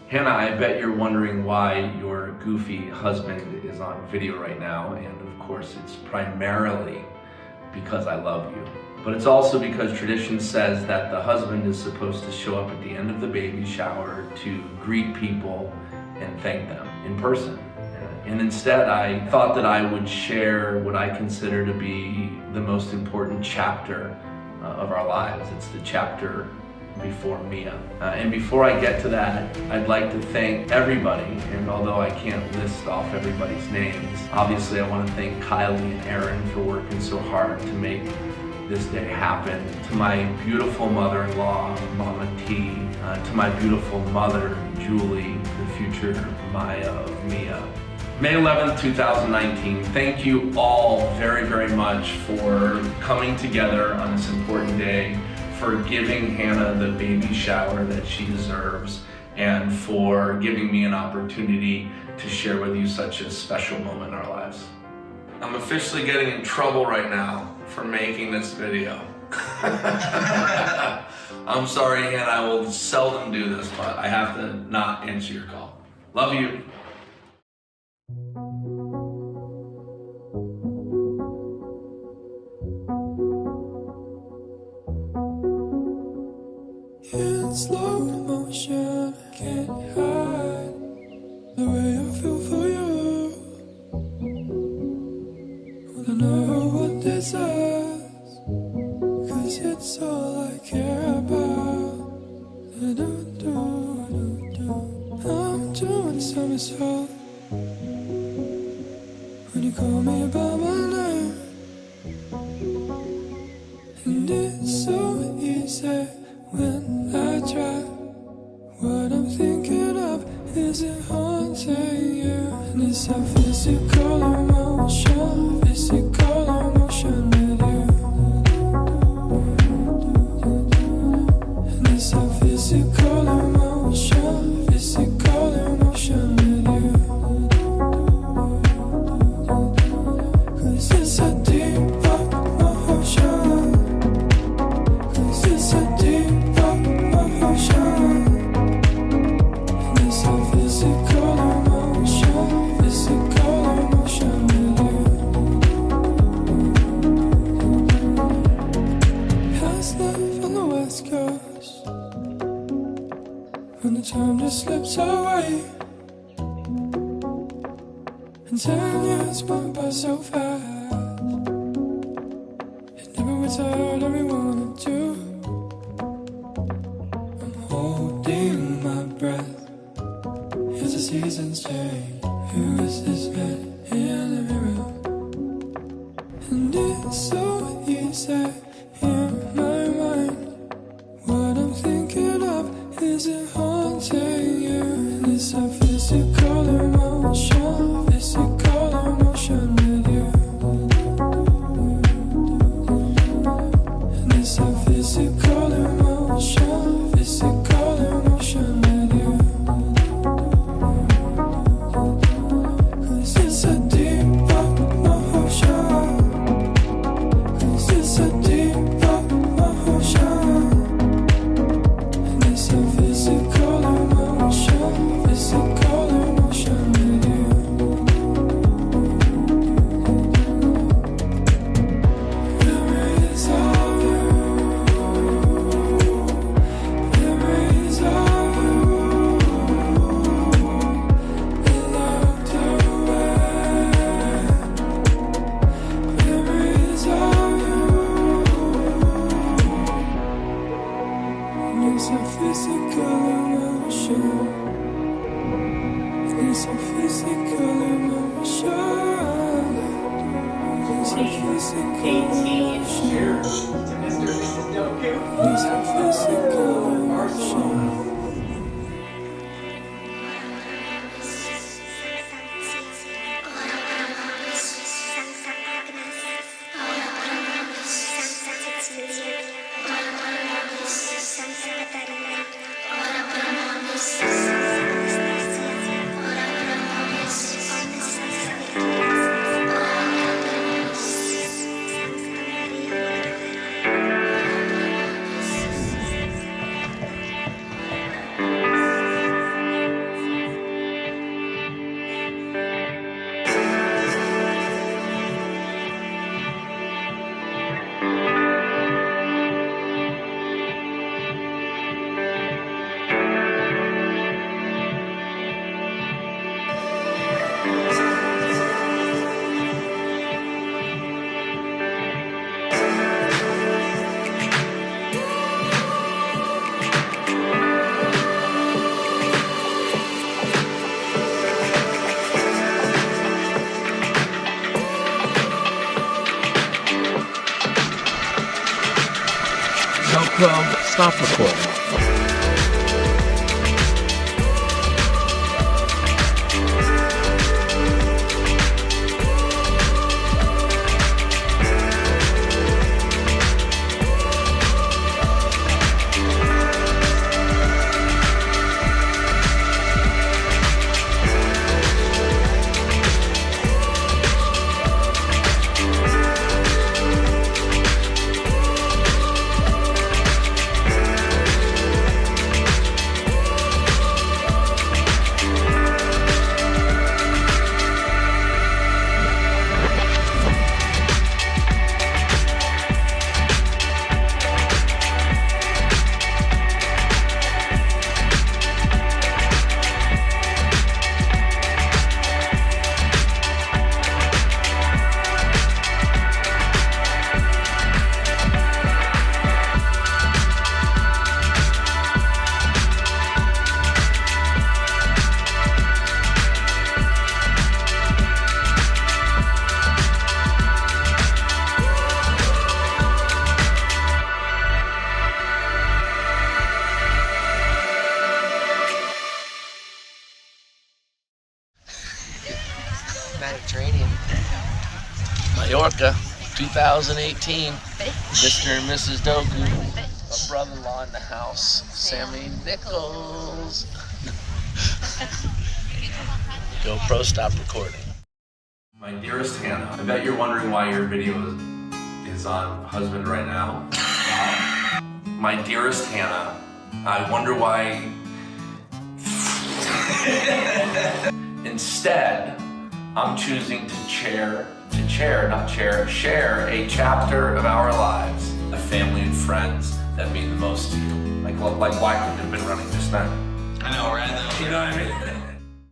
Hannah, I bet you're wondering why your goofy husband is on video right now, and of course it's primarily because I love you. But it's also because tradition says that the husband is supposed to show up at the end of the baby shower to greet people and thank them in person. And instead, I thought that I would share what I consider to be the most important chapter of our lives. It's the chapter before Mia. And before I get to that, I'd like to thank everybody, and although I can't list off everybody's names, obviously I want to thank Kylie and Aaron for working so hard to make this day happen, to my beautiful mother-in-law, Mama T, to my beautiful mother, Julie, the future Maya of Mia. May 11th, 2019, thank you all very, very much for coming together on this important day, for giving Hannah the baby shower that she deserves, and for giving me an opportunity to share with you such a special moment in our lives. I'm officially getting in trouble right now for making this video. I'm sorry, Hannah, I will seldom do this, but I have to not answer your call. Love you. In slow motion, I can't hide the way I feel for you. Wanna know what this is, 'cause it's all I care about. I'm doing somersault when you call me by my name, and it's so easy when I try. What I'm thinking of is it haunting you, and it's a physical emotion with you. And it's a physical emotion with you. 'Cause it's a deep emotion. 'Cause it's a deep emotion. And it's a physical emotion with you. Past life on the West Coast, when the time just slips away, and 10 years went by so fast. It never works out how we wanted to. I'm holding my breath as the seasons change. Who is this man in the mirror? And it's so easy in my mind. What I'm thinking of is it haunting you, and it's a physical emotion with you. And it's a physical emotion with you. 'Cause it's a deep emotion. 'Cause it's a deep emotion. And it's a physical emotion with you. Memories of you. Memories of you. We locked away. Memories of you. And it's a physical emotion. It's a physical emotion. It's a physical emotion. It's a physical emotion. stop recording. Mediterranean. Mallorca, 2018. Mr. and Mrs. Doku. My brother-in-law in the house, Sammy Nichols. GoPro stopped recording. My dearest Hannah, I bet you're wondering why your video is on husband right now. My dearest Hannah, I wonder why. Instead, I'm choosing to share a chapter of our lives, the family and friends that mean the most to you. Like why couldn't have been running just then? I know, right? You know what I mean?